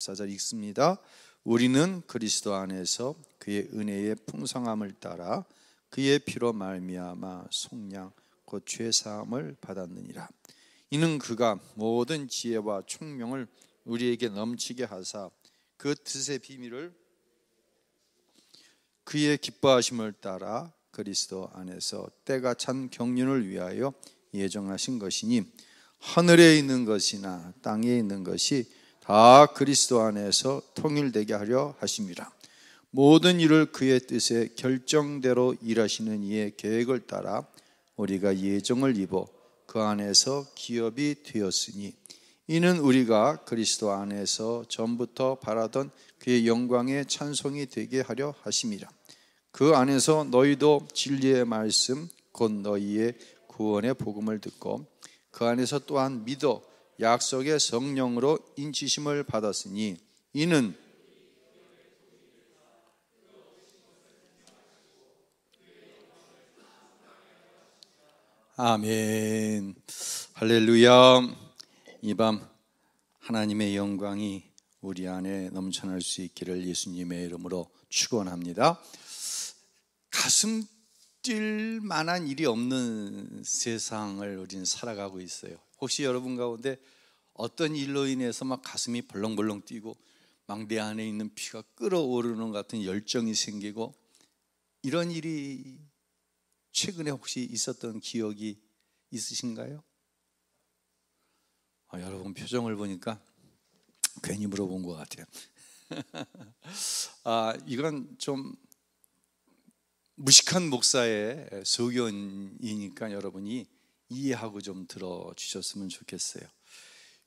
14절 읽습니다. 우리는 그리스도 안에서 그의 은혜의 풍성함을 따라 그의 피로 말미암아 속량 곧 죄 사함을 받았느니라. 이는 그가 모든 지혜와 총명을 우리에게 넘치게 하사 그 뜻의 비밀을 그의 기뻐하심을 따라 그리스도 안에서 때가 찬 경륜을 위하여 예정하신 것이니 하늘에 있는 것이나 땅에 있는 것이 다 그리스도 안에서 통일되게 하려 하심이라. 모든 일을 그의 뜻에 결정대로 일하시는 이의 계획을 따라 우리가 예정을 입어 그 안에서 기업이 되었으니 이는 우리가 그리스도 안에서 전부터 바라던 그의 영광의 찬송이 되게 하려 하심이라. 그 안에서 너희도 진리의 말씀 곧 너희의 구원의 복음을 듣고 그 안에서 또한 믿어 약속의 성령으로 인치심을 받았으니 이는 아멘. 할렐루야. 이 밤 하나님의 영광이 우리 안에 넘쳐날 수 있기를 예수님의 이름으로 축원합니다. 가슴 뛸 만한 일이 없는 세상을 우리는 살아가고 있어요. 혹시 여러분 가운데 어떤 일로 인해서 막 가슴이 벌렁벌렁 뛰고 막 내 안에 있는 피가 끓어오르는 것 같은 열정이 생기고 이런 일이 최근에 혹시 있었던 기억이 있으신가요? 여러분 표정을 보니까 괜히 물어본 것 같아요. 이건 좀 무식한 목사의 소견이니까 여러분이 이해하고 좀 들어주셨으면 좋겠어요.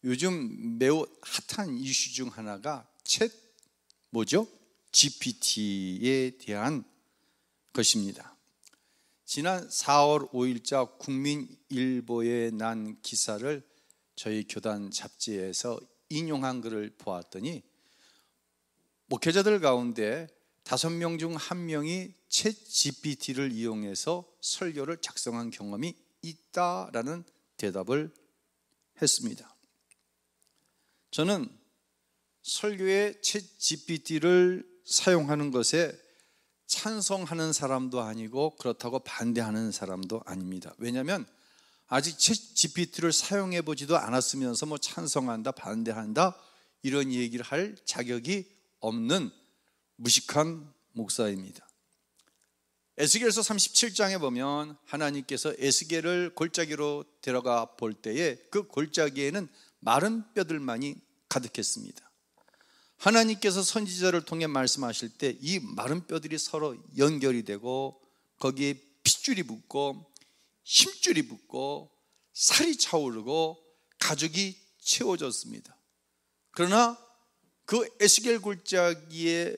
요즘 매우 핫한 이슈 중 하나가 GPT에 대한 것입니다. 지난 4월 5일자 국민일보에 난 기사를 저희 교단 잡지에서 인용한 글을 보았더니 목회자들 가운데 5명 중 1명이 챗GPT를 이용해서 설교를 작성한 경험이 있다라는 대답을 했습니다. 저는 설교에 챗GPT를 사용하는 것에 찬성하는 사람도 아니고 그렇다고 반대하는 사람도 아닙니다. 왜냐하면 아직 챗GPT를 사용해 보지도 않았으면서 뭐 찬성한다 반대한다 이런 얘기를 할 자격이 없는 무식한 목사입니다. 에스겔서 37장에 보면 하나님께서 에스겔을 골짜기로 데려가 볼 때에 그 골짜기에는 마른 뼈들만이 가득했습니다. 하나님께서 선지자를 통해 말씀하실 때 이 마른 뼈들이 서로 연결이 되고 거기에 핏줄이 붙고 힘줄이 붙고 살이 차오르고 가죽이 채워졌습니다. 그러나 그 에스겔 골짜기에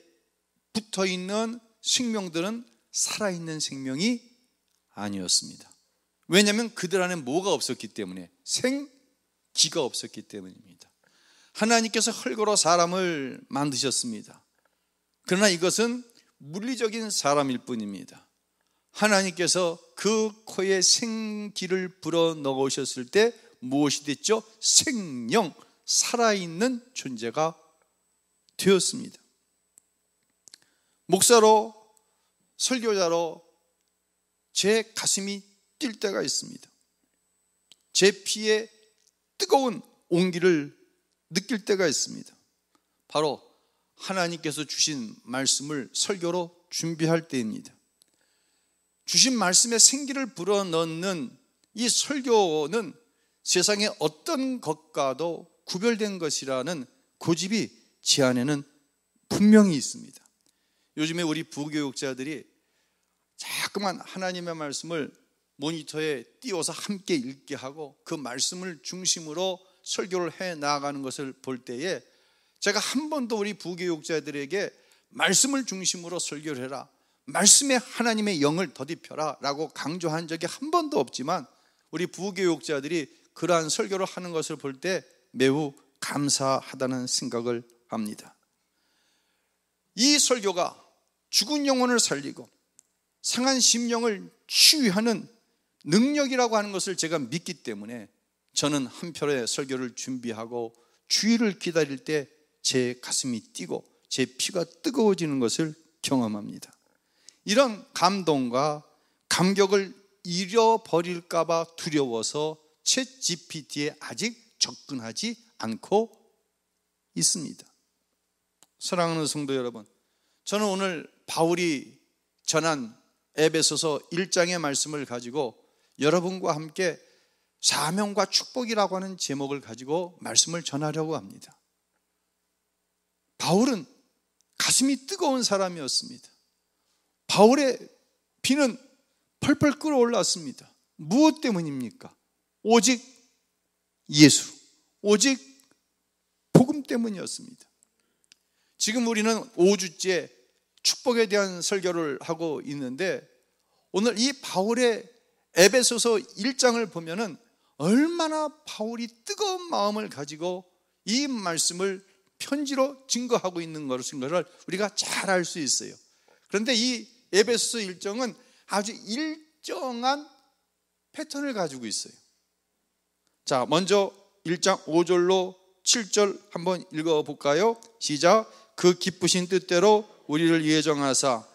붙어있는 생명들은 살아있는 생명이 아니었습니다. 왜냐하면 그들 안에 뭐가 없었기 때문에 생기가 없었기 때문입니다. 하나님께서 흙으로 사람을 만드셨습니다. 그러나 이것은 물리적인 사람일 뿐입니다. 하나님께서 그 코에 생기를 불어 넣으셨을 때 무엇이 됐죠? 생명, 살아있는 존재가 되었습니다. 목사로, 설교자로 제 가슴이 뛸 때가 있습니다. 제 피에 뜨거운 온기를 느낄 때가 있습니다. 바로 하나님께서 주신 말씀을 설교로 준비할 때입니다. 주신 말씀에 생기를 불어넣는 이 설교는 세상의 어떤 것과도 구별된 것이라는 고집이 제 안에는 분명히 있습니다. 요즘에 우리 부교육자들이 자꾸만 하나님의 말씀을 모니터에 띄워서 함께 읽게 하고 그 말씀을 중심으로 설교를 해 나가는 것을 볼 때에 제가 한 번도 우리 부교육자들에게 말씀을 중심으로 설교를 해라, 말씀에 하나님의 영을 더딥혀라 라고 강조한 적이 한 번도 없지만 우리 부교육자들이 그러한 설교를 하는 것을 볼 때 매우 감사하다는 생각을 합니다. 이 설교가 죽은 영혼을 살리고 상한 심령을 치유하는 능력이라고 하는 것을 제가 믿기 때문에 저는 한 편의 설교를 준비하고 주일을 기다릴 때 제 가슴이 뛰고 제 피가 뜨거워지는 것을 경험합니다. 이런 감동과 감격을 잃어버릴까 봐 두려워서 챗 GPT에 아직 접근하지 않고 있습니다. 사랑하는 성도 여러분, 저는 오늘 바울이 전한 에베소서 1장의 말씀을 가지고 여러분과 함께 사명과 축복이라고 하는 제목을 가지고 말씀을 전하려고 합니다. 바울은 가슴이 뜨거운 사람이었습니다. 바울의 피는 펄펄 끓어올랐습니다. 무엇 때문입니까? 오직 예수, 오직 복음 때문이었습니다. 지금 우리는 5주째 축복에 대한 설교를 하고 있는데, 오늘 이 바울의 에베소서 1장을 보면은 얼마나 바울이 뜨거운 마음을 가지고 이 말씀을 편지로 증거하고 있는 것을 우리가 잘 알 수 있어요. 그런데 이 에베소서 1장은 아주 일정한 패턴을 가지고 있어요. 자, 먼저 1장 5절로 7절 한번 읽어볼까요? 시작. 그 기쁘신 뜻대로 우리를 예정하사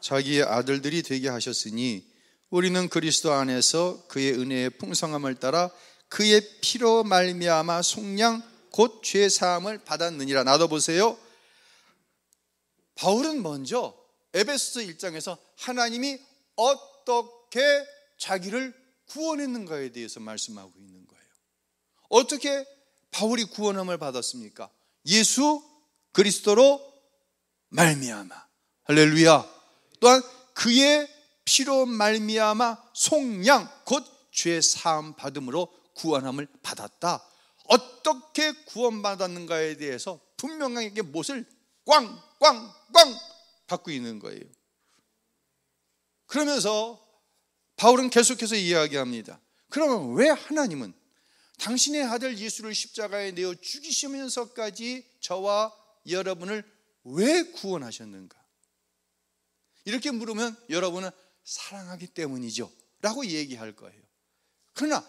자기의 아들들이 되게 하셨으니 우리는 그리스도 안에서 그의 은혜의 풍성함을 따라 그의 피로 말미암아 속량 곧 죄 사함을 받았느니라. 나도 보세요. 바울은 먼저 에베소서 1장에서 하나님이 어떻게 자기를 구원했는가에 대해서 말씀하고 있는 거예요. 어떻게 바울이 구원함을 받았습니까? 예수 그리스도로 말미암아. 할렐루야. 또한 그의 피로 말미암아 속량 곧 죄 사함 받음으로 구원함을 받았다. 어떻게 구원받았는가에 대해서 분명하게 못을 꽝꽝꽝 받고 있는 거예요. 그러면서 바울은 계속해서 이야기합니다. 그러면 왜 하나님은 당신의 아들 예수를 십자가에 내어 죽이시면서까지 저와 여러분을 왜 구원하셨는가? 이렇게 물으면 여러분은 사랑하기 때문이죠 라고 얘기할 거예요. 그러나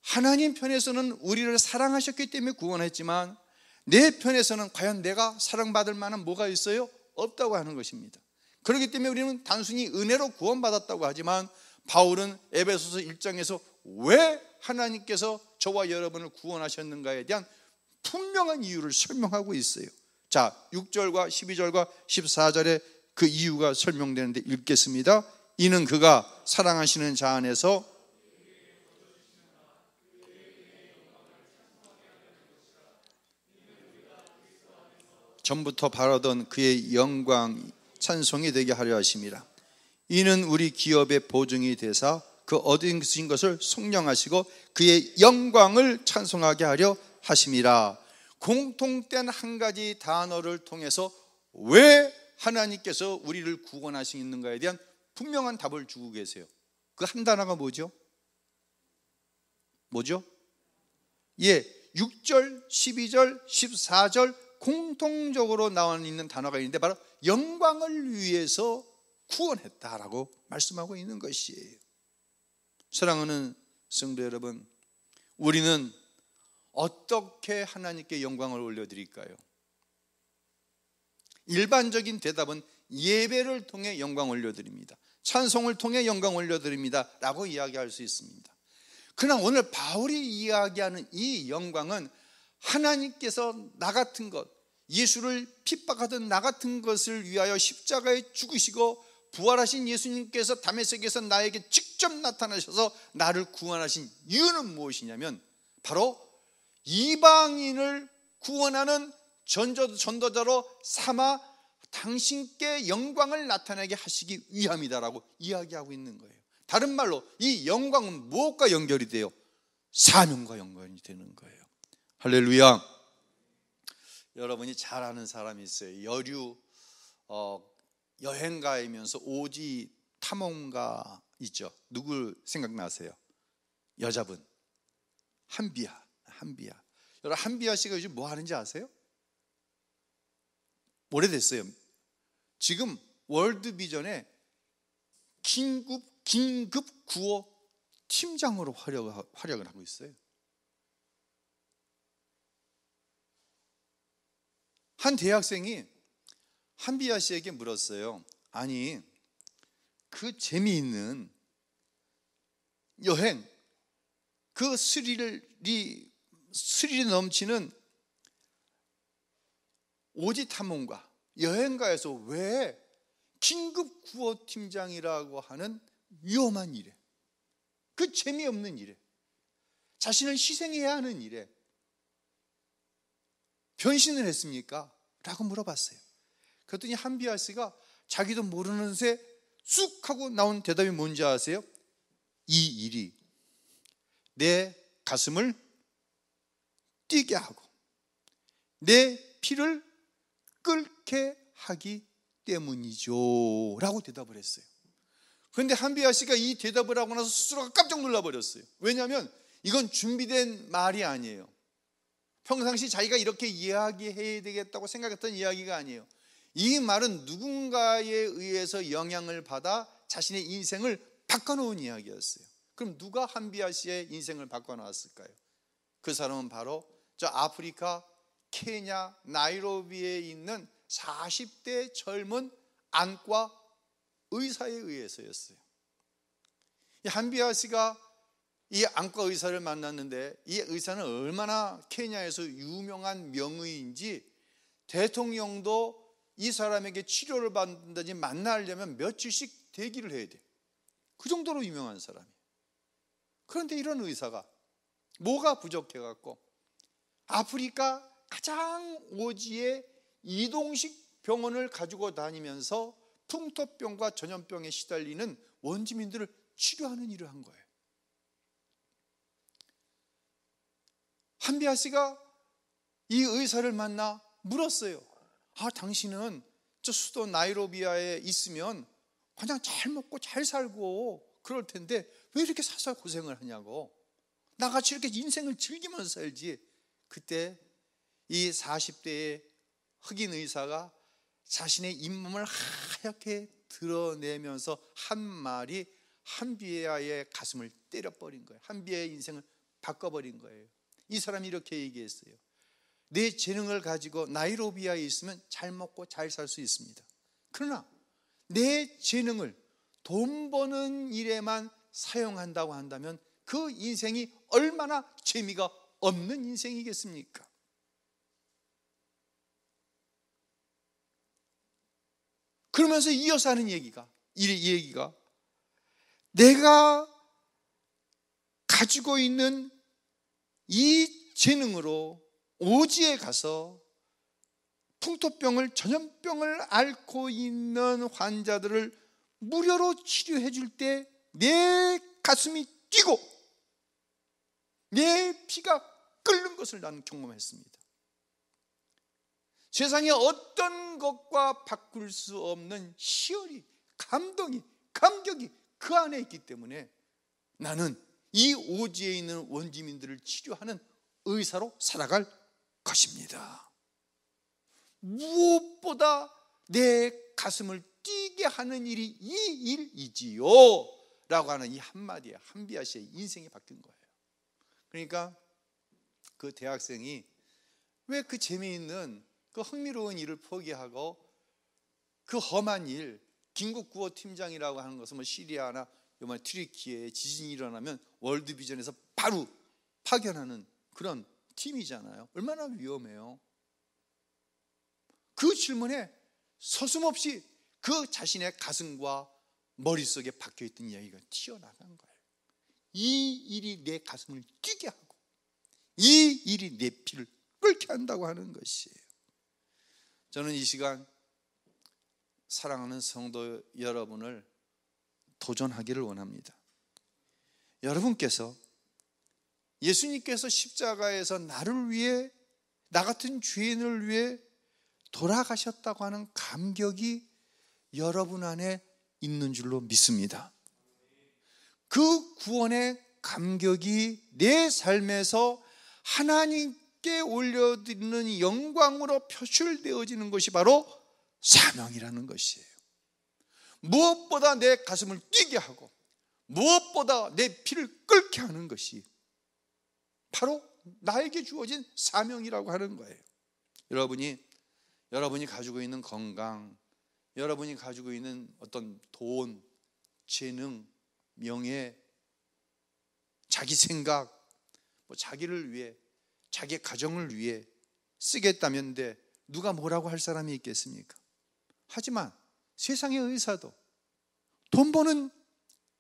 하나님 편에서는 우리를 사랑하셨기 때문에 구원했지만 내 편에서는 과연 내가 사랑받을 만한 뭐가 있어요? 없다고 하는 것입니다. 그렇기 때문에 우리는 단순히 은혜로 구원받았다고 하지만 바울은 에베소서 1장에서 왜 하나님께서 저와 여러분을 구원하셨는가에 대한 분명한 이유를 설명하고 있어요. 자, 6절과 12절과 14절에 그 이유가 설명되는데 읽겠습니다. 이는 그가 사랑하시는 자 안에서 전부터 바라던 그의 영광 찬송이 되게 하려 하심이라. 이는 우리 기업의 보증이 되사 그 얻으신 것을 속량하시고 그의 영광을 찬송하게 하려 하심이라. 공통된 한 가지 단어를 통해서 왜 하나님께서 우리를 구원하시는가에 대한 분명한 답을 주고 계세요. 그 한 단어가 뭐죠? 뭐죠? 예, 6절, 12절, 14절 공통적으로 나와 있는 단어가 있는데 바로 영광을 위해서 구원했다라고 말씀하고 있는 것이에요. 사랑하는 성도 여러분, 우리는 어떻게 하나님께 영광을 올려드릴까요? 일반적인 대답은 예배를 통해 영광 올려드립니다. 찬송을 통해 영광 올려드립니다 라고 이야기할 수 있습니다. 그러나 오늘 바울이 이야기하는 이 영광은 하나님께서 나 같은 것, 예수를 핍박하던 나 같은 것을 위하여 십자가에 죽으시고 부활하신 예수님께서 다메섹에서 나에게 직접 나타나셔서 나를 구원하신 이유는 무엇이냐면 바로 이방인을 구원하는 전도자로 삼아 당신께 영광을 나타내게 하시기 위함이다라고 이야기하고 있는 거예요. 다른 말로 이 영광은 무엇과 연결이 돼요? 사명과 연결이 되는 거예요. 할렐루야. 여러분이 잘 아는 사람이 있어요. 여류 여행가이면서 오지 탐험가 있죠. 누굴 생각나세요? 여자분 한비아. 여러분 한비아 씨가 요즘 뭐 하는지 아세요? 오래됐어요. 지금 월드비전에 긴급 구호 팀장으로 활약을 하고 있어요. 한 대학생이 한비아 씨에게 물었어요. 아니, 그 재미있는 여행, 그 스릴이 넘치는 오지 탐험가, 여행가에서 왜 긴급 구호 팀장이라고 하는 위험한 일에, 그 재미없는 일에, 자신을 희생해야 하는 일에 변신을 했습니까? 라고 물어봤어요. 그랬더니 한비아 씨가 자기도 모르는 새 쑥 하고 나온 대답이 뭔지 아세요? 이 일이 내 가슴을 뛰게 하고 내 피를 끓게 하기 때문이죠 라고 대답을 했어요. 그런데 한비아 씨가 이 대답을 하고 나서 스스로가 깜짝 놀라버렸어요. 왜냐하면 이건 준비된 말이 아니에요. 평상시 자기가 이렇게 이야기해야 되겠다고 생각했던 이야기가 아니에요. 이 말은 누군가에 의해서 영향을 받아 자신의 인생을 바꿔놓은 이야기였어요. 그럼 누가 한비아 씨의 인생을 바꿔놨을까요? 그 사람은 바로 저 아프리카 케냐 나이로비에 있는 40대 젊은 안과 의사에 의해서였어요. 이 한비아 씨가 이 안과 의사를 만났는데 이 의사는 얼마나 케냐에서 유명한 명의인지 대통령도 이 사람에게 치료를 받는다든지 만나려면 며칠씩 대기를 해야 돼. 그 정도로 유명한 사람이에요. 그런데 이런 의사가 뭐가 부족해갖고 아프리카 가장 오지의 이동식 병원을 가지고 다니면서 풍토병과 전염병에 시달리는 원주민들을 치료하는 일을 한 거예요. 한비아 씨가 이 의사를 만나 물었어요. 아, 당신은 저 수도 나이로비아에 있으면 그냥 잘 먹고 잘 살고 그럴 텐데 왜 이렇게 사서 고생을 하냐고. 나같이 이렇게 인생을 즐기면서 살지. 그때 이 40대의 흑인 의사가 자신의 잇몸을 하얗게 드러내면서 한 말이 한비아의 가슴을 때려버린 거예요. 한비아의 인생을 바꿔버린 거예요. 이 사람이 이렇게 얘기했어요. 내 재능을 가지고 나이로비아에 있으면 잘 먹고 잘 살 수 있습니다. 그러나 내 재능을 돈 버는 일에만 사용한다고 한다면 그 인생이 얼마나 재미가 없는 인생이겠습니까? 그러면서 이어서 하는 얘기가, 이 얘기가 내가 가지고 있는 이 재능으로 오지에 가서 풍토병을, 전염병을 앓고 있는 환자들을 무료로 치료해 줄 때 내 가슴이 뛰고 내 피가 끓는 것을 나는 경험했습니다. 세상에 어떤 것과 바꿀 수 없는 희열이, 감동이, 감격이 그 안에 있기 때문에 나는 이 오지에 있는 원주민들을 치료하는 의사로 살아갈 것입니다. 무엇보다 내 가슴을 뛰게 하는 일이 이 일이지요 라고 하는 이 한마디에 한비아 씨의 인생이 바뀐 거예요. 그러니까 그 대학생이 왜 그 재미있는 그 흥미로운 일을 포기하고 그 험한 일, 긴급구호 팀장이라고 하는 것은 뭐 시리아나 요번 튀르키예에 지진이 일어나면 월드비전에서 바로 파견하는 그런 팀이잖아요. 얼마나 위험해요. 그 질문에 서슴없이 그 자신의 가슴과 머릿속에 박혀있던 이야기가 튀어나간 거예요. 이 일이 내 가슴을 뛰게 하고 이 일이 내 피를 끓게 한다고 하는 것이에요. 저는 이 시간 사랑하는 성도 여러분을 도전하기를 원합니다. 여러분께서 예수님께서 십자가에서 나를 위해, 나 같은 죄인을 위해 돌아가셨다고 하는 감격이 여러분 안에 있는 줄로 믿습니다. 그 구원의 감격이 내 삶에서 하나님께 올려드리는 영광으로 표출되어지는 것이 바로 사명이라는 것이에요. 무엇보다 내 가슴을 뛰게 하고 무엇보다 내 피를 끓게 하는 것이 바로 나에게 주어진 사명이라고 하는 거예요. 여러분이 여러분이 가지고 있는 건강, 여러분이 가지고 있는 어떤 돈, 재능, 명예, 자기 생각, 자기를 위해, 자기 가정을 위해 쓰겠다면 누가 뭐라고 할 사람이 있겠습니까? 하지만 세상의 의사도 돈 버는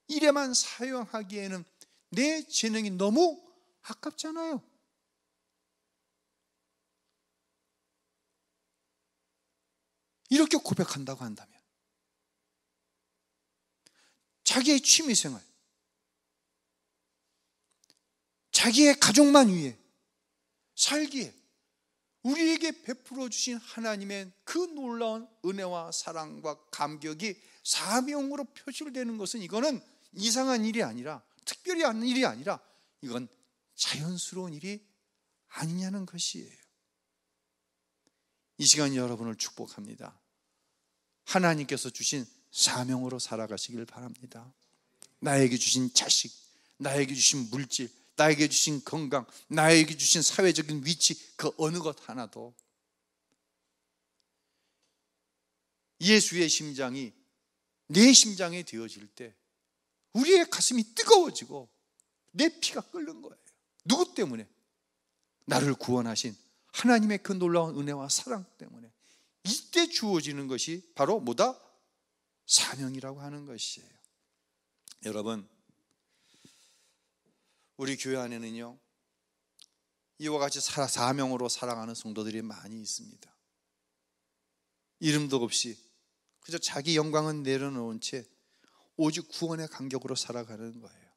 일에만 사용하기에는 내 재능이 너무 아깝잖아요. 이렇게 고백한다고 한다면 자기의 취미생활, 자기의 가족만 위해 살기에 우리에게 베풀어 주신 하나님의 그 놀라운 은혜와 사랑과 감격이 사명으로 표출되는 것은 이거는 이상한 일이 아니라, 특별히 하는 일이 아니라, 이건 자연스러운 일이 아니냐는 것이에요. 이 시간 여러분을 축복합니다. 하나님께서 주신 사명으로 살아가시길 바랍니다. 나에게 주신 자식, 나에게 주신 물질, 나에게 주신 건강, 나에게 주신 사회적인 위치, 그 어느 것 하나도 예수의 심장이 내 심장이 되어질 때 우리의 가슴이 뜨거워지고 내 피가 끓는 거예요. 누구 때문에? 나를 구원하신 하나님의 그 놀라운 은혜와 사랑 때문에. 이때 주어지는 것이 바로 뭐다? 사명이라고 하는 것이에요. 여러분, 우리 교회 안에는요, 이와 같이 사명으로 살아가는 성도들이 많이 있습니다. 이름도 없이 그저 자기 영광은 내려놓은 채 오직 구원의 간격으로 살아가는 거예요.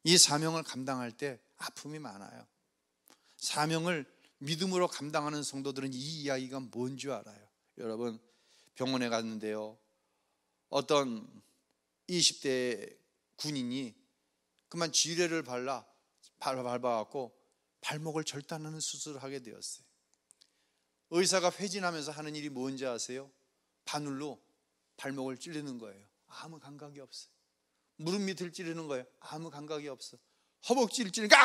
이 사명을 감당할 때 아픔이 많아요. 사명을 믿음으로 감당하는 성도들은 이 이야기가 뭔지 알아요. 여러분, 병원에 갔는데요, 어떤 20대 군인이 그만 지뢰를 밟아갖고 발목을 절단하는 수술을 하게 되었어요. 의사가 회진하면서 하는 일이 뭔지 아세요? 바늘로 발목을 찌르는 거예요. 아무 감각이 없어요. 무릎 밑을 찌르는 거예요. 아무 감각이 없어. 허벅지를 찌르니까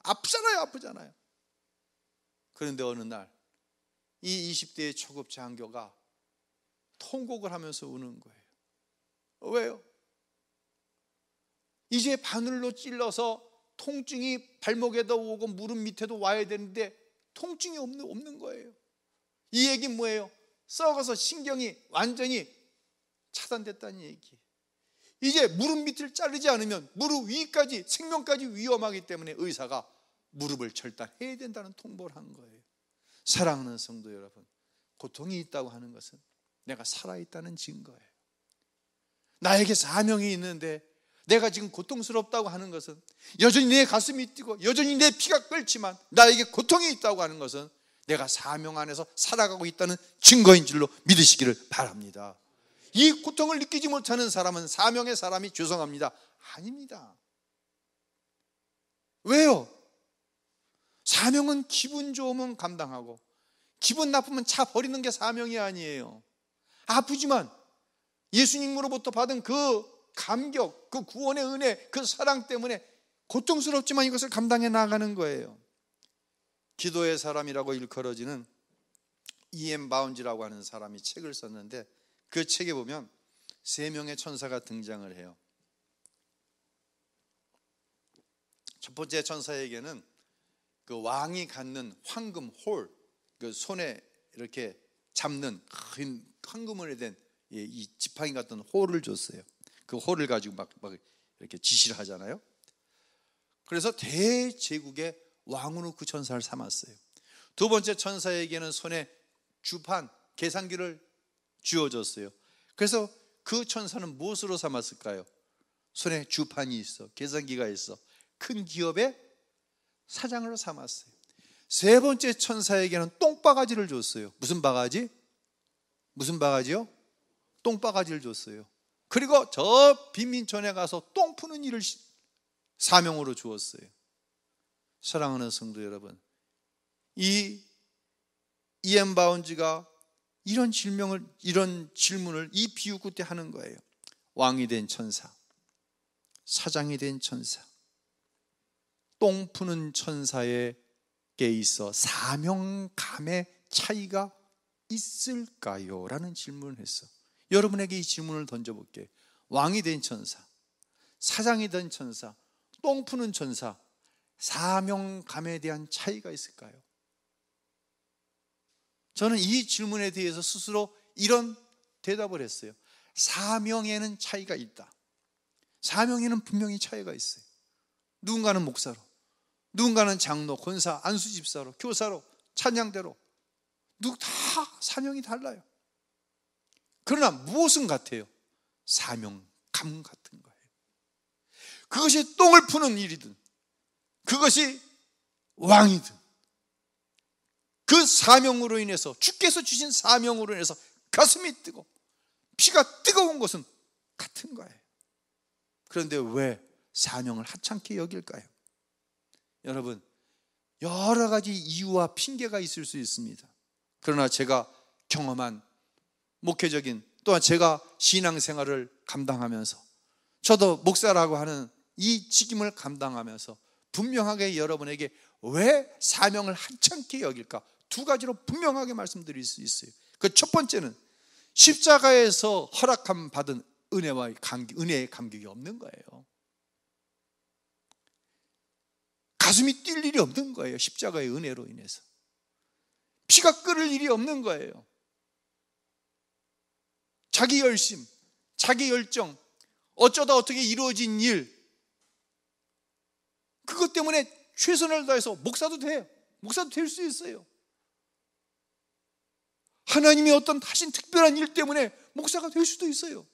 아프잖아요. 그런데 어느 날 이 20대의 초급 장교가 통곡을 하면서 우는 거예요. 왜요? 이제 바늘로 찔러서 통증이 발목에도 오고 무릎 밑에도 와야 되는데 통증이 없는 거예요. 이 얘기는 뭐예요? 썩어서 신경이 완전히 차단됐다는 얘기. 이제 무릎 밑을 자르지 않으면 무릎 위까지, 생명까지 위험하기 때문에 의사가 무릎을 절단해야 된다는 통보를 한 거예요. 사랑하는 성도 여러분, 고통이 있다고 하는 것은 내가 살아있다는 증거예요. 나에게 사명이 있는데 내가 지금 고통스럽다고 하는 것은, 여전히 내 가슴이 뛰고 여전히 내 피가 끓지만 나에게 고통이 있다고 하는 것은 내가 사명 안에서 살아가고 있다는 증거인 줄로 믿으시기를 바랍니다. 이 고통을 느끼지 못하는 사람은 사명의 사람이, 죄송합니다, 아닙니다. 왜요? 사명은 기분 좋으면 감당하고 기분 나쁘면 차 버리는 게 사명이 아니에요. 아프지만 예수님으로부터 받은 그 감격, 그 구원의 은혜, 그 사랑 때문에 고통스럽지만 이것을 감당해 나가는 거예요. 기도의 사람이라고 일컬어지는 E.M. 바운지라고 하는 사람이 책을 썼는데, 그 책에 보면 3명의 천사가 등장을 해요. 첫 번째 천사에게는 그 왕이 갖는 황금 홀, 그 손에 이렇게 잡는 큰 황금으로 된 이 지팡이 같은 홀을 줬어요. 그 홀을 가지고 막 이렇게 지시를 하잖아요. 그래서 대제국의 왕으로 그 천사를 삼았어요. 두 번째 천사에게는 손에 주판, 계산기를 쥐어줬어요. 그래서 그 천사는 무엇으로 삼았을까요? 손에 주판이 있어, 계산기가 있어, 큰 기업의 사장으로 삼았어요. 세 번째 천사에게는 똥바가지를 줬어요. 무슨 바가지? 무슨 바가지요? 똥바가지를 줬어요. 그리고 저 빈민촌에 가서 똥 푸는 일을 사명으로 주었어요. 사랑하는 성도 여러분, 이 E.M. 바운지가 이런 질문을 이 비유 끝에 하는 거예요. 왕이 된 천사, 사장이 된 천사, 똥 푸는 천사에게 있어 사명감의 차이가 있을까요? 라는 질문을 했어. 여러분에게 이 질문을 던져볼게요. 왕이 된 천사, 사장이 된 천사, 똥 푸는 천사, 사명감에 대한 차이가 있을까요? 저는 이 질문에 대해서 스스로 이런 대답을 했어요. 사명에는 차이가 있다. 사명에는 분명히 차이가 있어요. 누군가는 목사로, 누군가는 장로, 권사, 안수집사로, 교사로, 찬양대로 누구 다 사명이 달라요. 그러나 무엇은 같아요? 사명감 같은 거예요. 그것이 똥을 푸는 일이든 그것이 왕이든 그 사명으로 인해서, 주께서 주신 사명으로 인해서 가슴이 뜨고 피가 뜨거운 것은 같은 거예요. 그런데 왜 사명을 하찮게 여길까요? 여러분, 여러 가지 이유와 핑계가 있을 수 있습니다. 그러나 제가 경험한 목회적인, 또한 제가 신앙생활을 감당하면서, 저도 목사라고 하는 이 직임을 감당하면서 분명하게 여러분에게 왜 사명을 하찮게 여길까? 두 가지로 분명하게 말씀드릴 수 있어요. 그 첫 번째는 십자가에서 허락함 받은 은혜의 감격이 없는 거예요. 가슴이 뛸 일이 없는 거예요. 십자가의 은혜로 인해서 피가 끓을 일이 없는 거예요. 자기 열심, 자기 열정, 어쩌다 어떻게 이루어진 일, 그것 때문에 최선을 다해서 목사도 돼요. 목사도 될 수 있어요. 하나님이 어떤 하신 특별한 일 때문에 목사가 될 수도 있어요.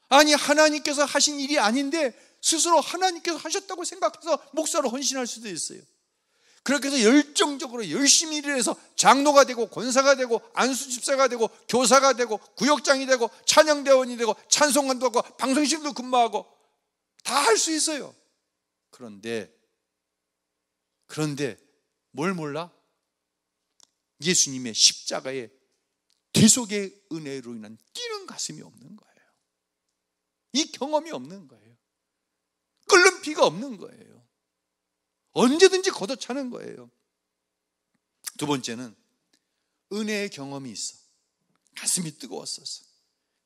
아니, 하나님께서 하신 일이 아닌데 스스로 하나님께서 하셨다고 생각해서 목사로 헌신할 수도 있어요. 그렇게 해서 열정적으로 열심히 일을 해서 장로가 되고 권사가 되고 안수집사가 되고 교사가 되고 구역장이 되고 찬양대원이 되고 찬송관도 하고 방송실도 근무하고 다 할 수 있어요. 그런데 뭘 몰라? 예수님의 십자가의 대속의 은혜로 인한 뛰는 가슴이 없는 거예요. 이 경험이 없는 거예요. 끓는 피가 없는 거예요. 언제든지 걷어차는 거예요. 두 번째는 은혜의 경험이 있어. 가슴이 뜨거웠었어.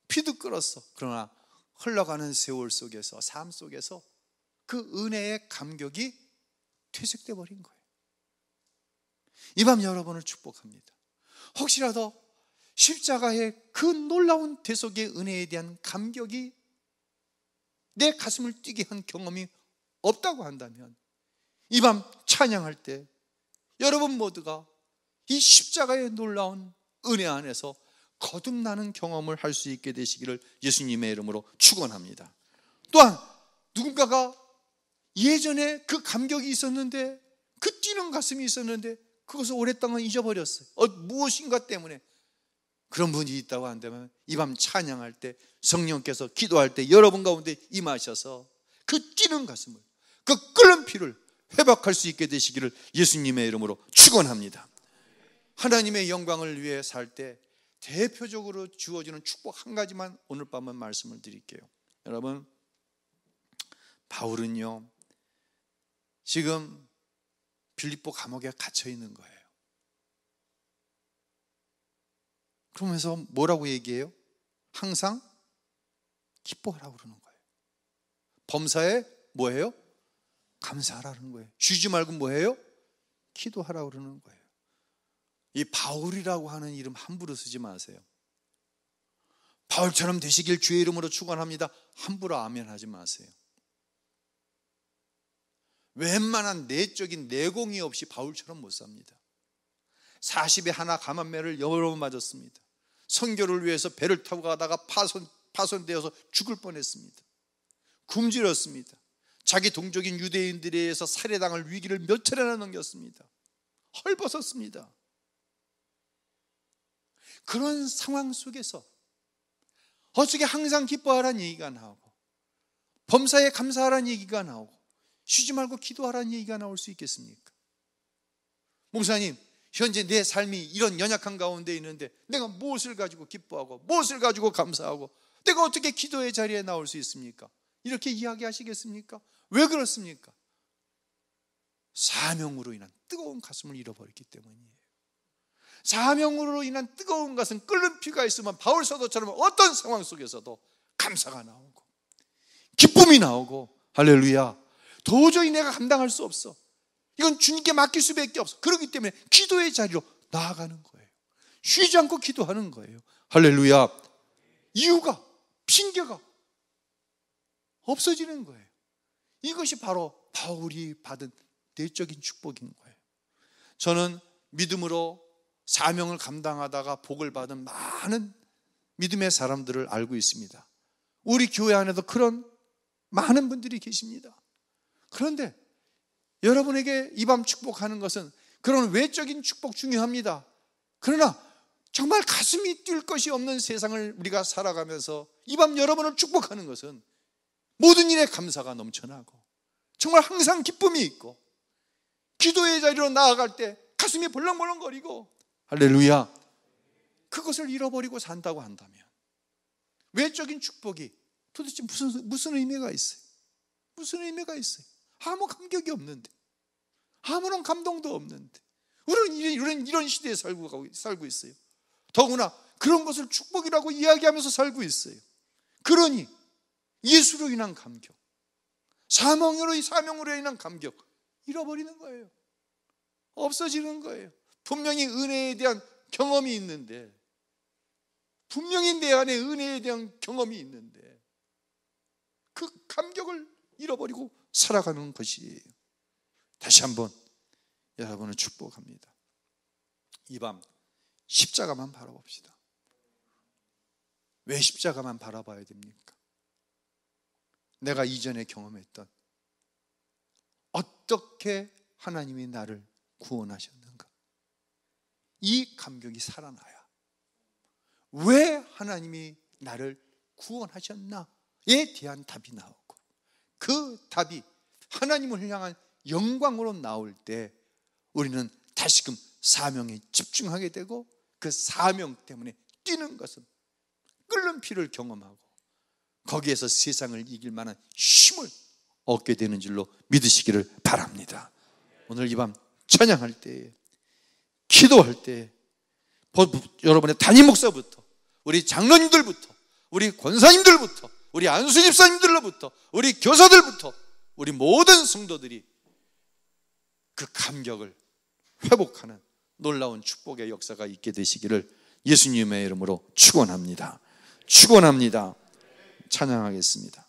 피도 끓었어. 그러나 흘러가는 세월 속에서, 삶 속에서 그 은혜의 감격이 퇴색돼 버린 거예요. 이 밤 여러분을 축복합니다. 혹시라도 십자가의 그 놀라운 대속의 은혜에 대한 감격이 내 가슴을 뛰게 한 경험이 없다고 한다면 이 밤 찬양할 때 여러분 모두가 이 십자가의 놀라운 은혜 안에서 거듭나는 경험을 할 수 있게 되시기를 예수님의 이름으로 축원합니다. 또한 누군가가 예전에 그 감격이 있었는데, 그 뛰는 가슴이 있었는데 그것을 오랫동안 잊어버렸어요. 무엇인가 때문에. 그런 분이 있다고 한다면 이 밤 찬양할 때, 성령께서 기도할 때 여러분 가운데 임하셔서 그 뛰는 가슴을, 그 끓는 피를 회복할 수 있게 되시기를 예수님의 이름으로 축원합니다. 하나님의 영광을 위해 살 때 대표적으로 주어지는 축복 한 가지만 오늘 밤은 말씀을 드릴게요. 여러분, 바울은요 지금 빌립보 감옥에 갇혀 있는 거예요. 그러면서 뭐라고 얘기해요? 항상 기뻐하라고 그러는 거예요. 범사에 뭐예요? 감사하라는 거예요. 쉬지 말고 뭐예요? 기도하라고 그러는 거예요. 이 바울이라고 하는 이름 함부로 쓰지 마세요. 바울처럼 되시길 주의 이름으로 축원합니다. 함부로 아멘 하지 마세요. 웬만한 내적인 내공이 없이 바울처럼 못 삽니다. 40에 하나 감한매를 여러 번 맞았습니다. 선교를 위해서 배를 타고 가다가 파손되어서 죽을 뻔했습니다. 굶주렸습니다. 자기 동족인 유대인들에 의해서 살해당할 위기를 몇 차례나 넘겼습니다. 헐벗었습니다. 그런 상황 속에서 어떻게 항상 기뻐하라는 얘기가 나오고, 범사에 감사하라는 얘기가 나오고, 쉬지 말고 기도하라는 얘기가 나올 수 있겠습니까? 목사님, 현재 내 삶이 이런 연약한 가운데 있는데 내가 무엇을 가지고 기뻐하고 무엇을 가지고 감사하고 내가 어떻게 기도의 자리에 나올 수 있습니까? 이렇게 이야기하시겠습니까? 왜 그렇습니까? 사명으로 인한 뜨거운 가슴을 잃어버렸기 때문이에요. 사명으로 인한 뜨거운 것은 끓는 피가 있으면 바울 사도처럼 어떤 상황 속에서도 감사가 나오고 기쁨이 나오고, 할렐루야, 도저히 내가 감당할 수 없어, 이건 주님께 맡길 수밖에 없어. 그렇기 때문에 기도의 자리로 나아가는 거예요. 쉬지 않고 기도하는 거예요. 할렐루야. 이유가, 핑계가 없어지는 거예요. 이것이 바로 바울이 받은 내적인 축복인 거예요. 저는 믿음으로 사명을 감당하다가 복을 받은 많은 믿음의 사람들을 알고 있습니다. 우리 교회 안에도 그런 많은 분들이 계십니다. 그런데 여러분에게 이 밤 축복하는 것은 그런 외적인 축복 중요합니다. 그러나 정말 가슴이 뛸 것이 없는 세상을 우리가 살아가면서 이 밤 여러분을 축복하는 것은 모든 일에 감사가 넘쳐나고 정말 항상 기쁨이 있고 기도의 자리로 나아갈 때 가슴이 벌렁벌렁거리고, 할렐루야, 그것을 잃어버리고 산다고 한다면 외적인 축복이 도대체 무슨 의미가 있어요? 무슨 의미가 있어요? 아무 감격이 없는데, 아무런 감동도 없는데 우리는 이런 시대에 살고 있어요. 더구나 그런 것을 축복이라고 이야기하면서 살고 있어요. 그러니 예수로 인한 감격, 사명으로 인한 감격 잃어버리는 거예요. 없어지는 거예요. 분명히 은혜에 대한 경험이 있는데, 분명히 내 안에 은혜에 대한 경험이 있는데 그 감격을 잃어버리고 살아가는 것이에요. 다시 한번 여러분을 축복합니다. 이 밤 십자가만 바라봅시다. 왜 십자가만 바라봐야 됩니까? 내가 이전에 경험했던 어떻게 하나님이 나를 구원하셨는가, 이 감격이 살아나야 왜 하나님이 나를 구원하셨나에 대한 답이 나오고, 그 답이 하나님을 향한 영광으로 나올 때 우리는 다시금 사명에 집중하게 되고, 그 사명 때문에 뛰는 것은 끓는 피를 경험하고 거기에서 세상을 이길 만한 힘을 얻게 되는 줄로 믿으시기를 바랍니다. 오늘 이 밤 찬양할 때, 기도할 때 여러분의 담임 목사부터 우리 장로님들부터 우리 권사님들부터 우리 안수 집사님들로부터 우리 교사들부터 우리 모든 성도들이 그 감격을 회복하는 놀라운 축복의 역사가 있게 되시기를 예수님의 이름으로 축원합니다. 축원합니다. 찬양하겠습니다.